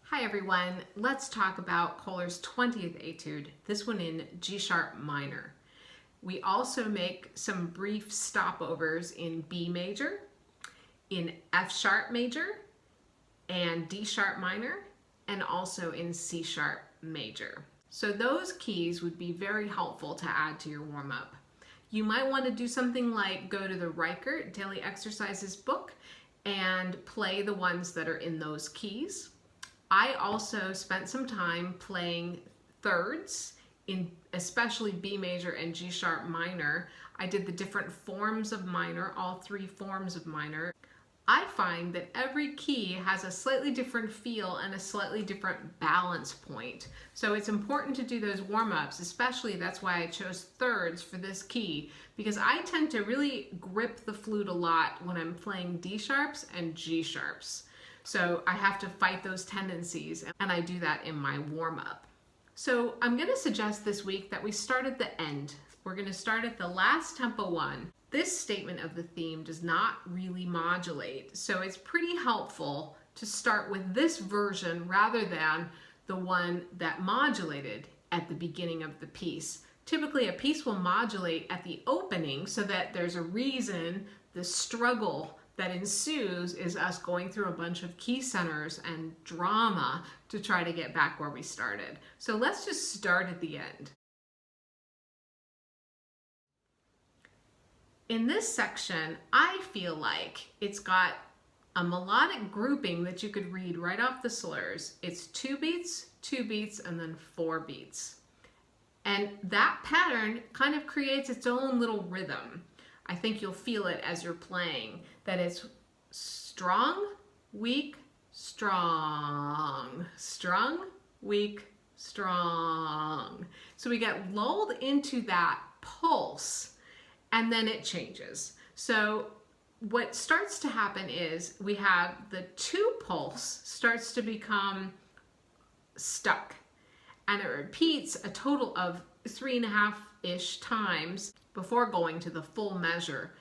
Hi everyone, let's talk about Köhler's 20th Etude, this one in G sharp minor. We also make some brief stopovers in B major, in F sharp major, and D sharp minor, and also in C sharp major. So those keys would be very helpful to add to your warm-up. You might want to do something like go to the Riker Daily Exercises book and play the ones that are in those keys. I also spent some time playing thirds in especially B major and G sharp minor. I did the different forms of minor, all three forms of minor. I find that every key has a slightly different feel and a slightly different balance point. So it's important to do those warm-ups, especially that's why I chose thirds for this key, because I tend to really grip the flute a lot when I'm playing D sharps and G sharps. So I have to fight those tendencies, and I do that in my warm-up. So I'm going to suggest this week that we start at the end. We're going to start at the last tempo one. This statement of the theme does not really modulate, so it's pretty helpful to start with this version rather than the one that modulated at the beginning of the piece. Typically, a piece will modulate at the opening so that there's a reason. The struggle that ensues is us going through a bunch of key centers and drama to try to get back where we started. So let's just start at the end. In this section, I feel like it's got a melodic grouping that you could read right off the slurs. It's 2 beats, 2 beats, and then 4 beats. And that pattern kind of creates its own little rhythm. I think you'll feel it as you're playing, that it's strong, weak, strong, strung, weak, strong. So we get lulled into that pulse, and then it changes. So what starts to happen is we have the 2 pulse starts to become stuck, and it repeats a total of 3.5-ish times before going to the full measure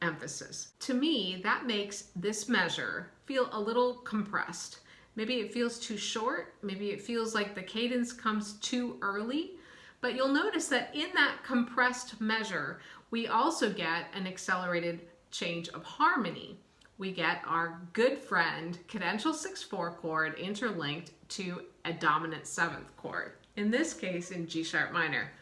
emphasis. To me, that makes this measure feel a little compressed. Maybe it feels too short, maybe it feels like the cadence comes too early, but you'll notice that in that compressed measure, we also get an accelerated change of harmony. We get our good friend cadential 6/4 chord interlinked to a dominant 7th chord, in this case in G sharp minor.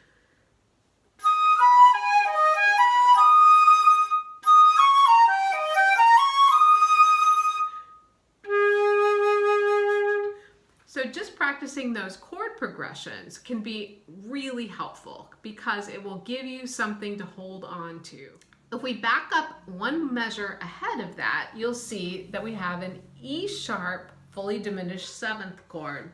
So just practicing those chord progressions can be really helpful because it will give you something to hold on to. If we back up one measure ahead of that, you'll see that we have an E sharp fully diminished 7th chord.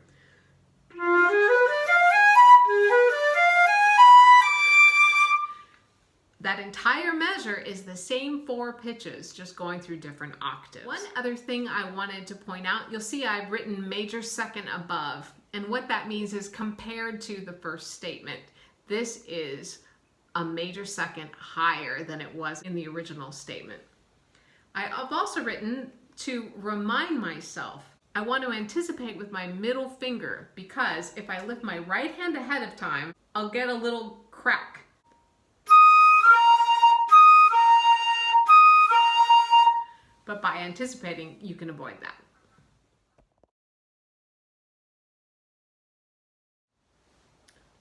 That entire measure is the same 4 pitches, just going through different octaves. One other thing I wanted to point out, you'll see I've written major second above, and what that means is compared to the first statement, this is a major second higher than it was in the original statement. I've also written to remind myself, I want to anticipate with my middle finger, because if I lift my right hand ahead of time, I'll get a little crack. But by anticipating, you can avoid that.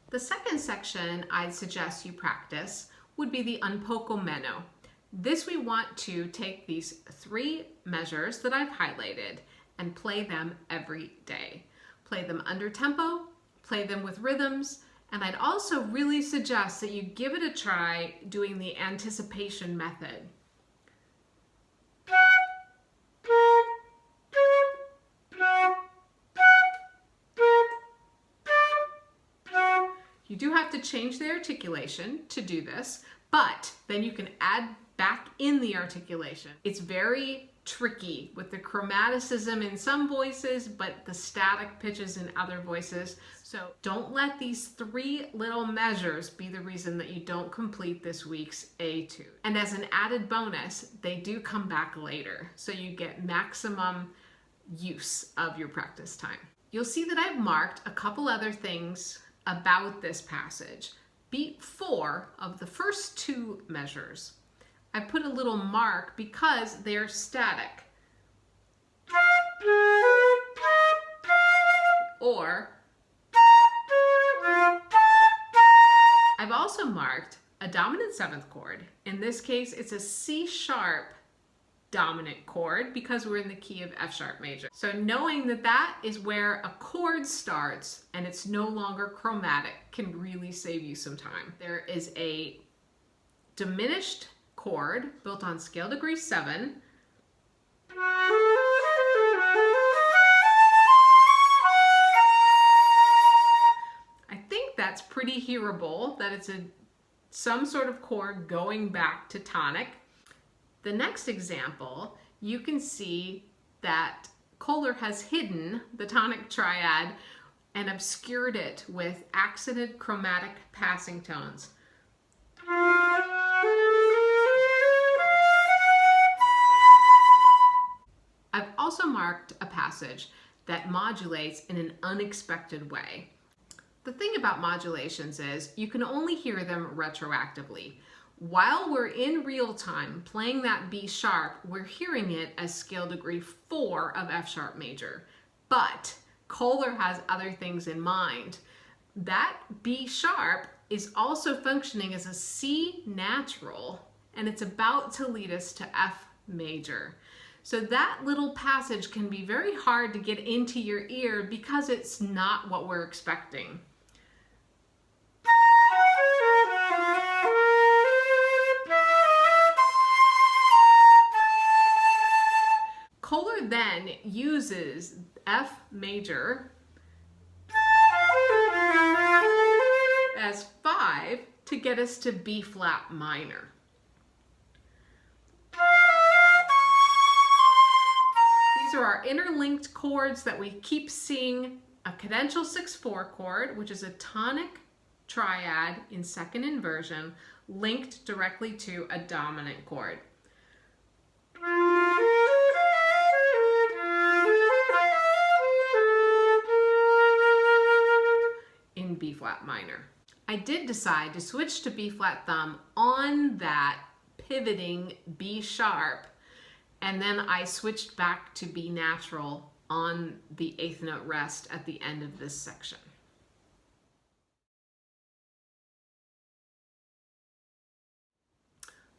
The second section I'd suggest you practice would be the un poco meno. This we want to take these 3 measures that I've highlighted and play them every day. Play them under tempo, play them with rhythms, and I'd also really suggest that you give it a try doing the anticipation method. You do have to change the articulation to do this, but then you can add back in the articulation. It's very tricky with the chromaticism in some voices, but the static pitches in other voices. So don't let these 3 little measures be the reason that you don't complete this week's Etude. And as an added bonus, they do come back later, so you get maximum use of your practice time. You'll see that I've marked a couple other things about this passage. Beat 4 of the first two measures, I put a little mark because they're static. Or I've also marked a dominant 7th chord. In this case, it's a C sharp dominant chord because we're in the key of F sharp major. So knowing that that is where a chord starts and it's no longer chromatic can really save you some time. There is a diminished chord built on scale degree 7. I think that's pretty hearable, that it's some sort of chord going back to tonic. The next example, you can see that Köhler has hidden the tonic triad and obscured it with accented chromatic passing tones. I've also marked a passage that modulates in an unexpected way. The thing about modulations is you can only hear them retroactively. While we're in real time playing that B sharp, we're hearing it as scale degree 4 of F sharp major. But Köhler has other things in mind. That B sharp is also functioning as a C natural, and it's about to lead us to F major. So that little passage can be very hard to get into your ear because it's not what we're expecting. Köhler then uses F major as 5 to get us to B flat minor. These are our interlinked chords that we keep seeing: a cadential 6/4 chord, which is a tonic triad in second inversion, linked directly to a dominant chord. In B flat minor. I did decide to switch to B flat thumb on that pivoting B sharp, and then I switched back to B natural on the 8th note rest at the end of this section.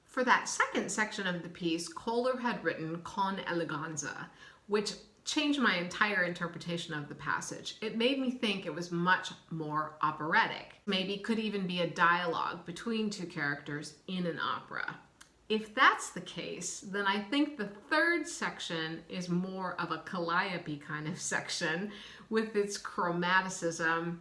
For that second section of the piece, Köhler had written Con eleganza, which changed my entire interpretation of the passage. It made me think it was much more operatic. Maybe could even be a dialogue between two characters in an opera. If that's the case, then I think the third section is more of a calliope kind of section with its chromaticism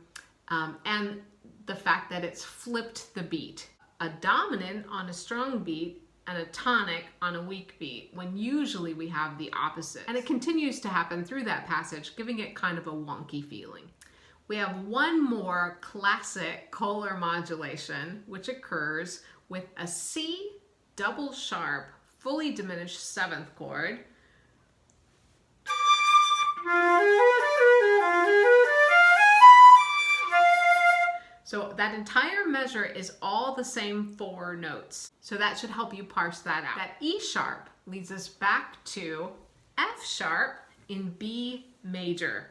and the fact that it's flipped the beat. A dominant on a strong beat and a tonic on a weak beat, when usually we have the opposite. And it continues to happen through that passage, giving it kind of a wonky feeling. We have one more classic Köhler modulation, which occurs with a C double sharp, fully diminished 7th chord, so that entire measure is all the same 4 notes. So that should help you parse that out. That E sharp leads us back to F sharp in B major.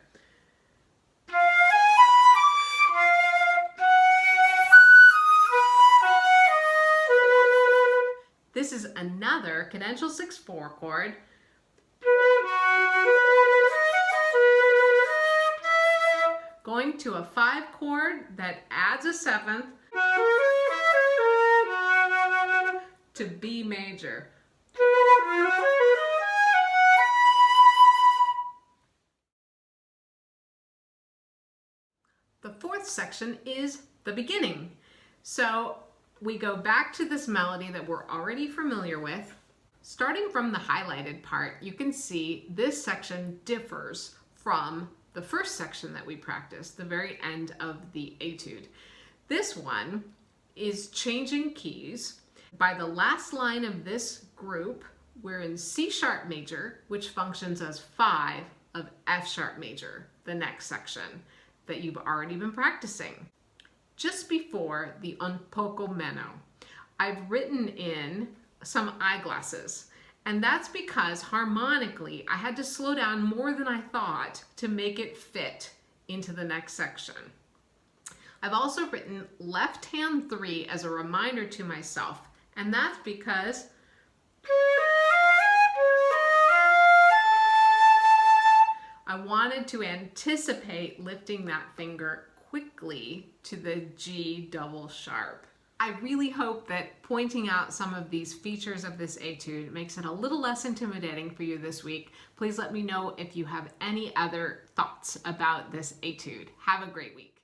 This is another cadential 6/4 chord. Going to a 5 chord that adds a 7th to B major. The fourth section is the beginning. So we go back to this melody that we're already familiar with. Starting from the highlighted part, you can see this section differs from the first section that we practiced, the very end of the Etude. This one is changing keys. By the last line of this group, we're in C sharp major, which functions as 5 of F sharp major, the next section that you've already been practicing. Just before the un poco meno, I've written in some eyeglasses, and that's because harmonically I had to slow down more than I thought to make it fit into the next section. I've also written left hand 3 as a reminder to myself, and that's because I wanted to anticipate lifting that finger quickly to the G double sharp. I really hope that pointing out some of these features of this etude makes it a little less intimidating for you this week. Please let me know if you have any other thoughts about this etude. Have a great week.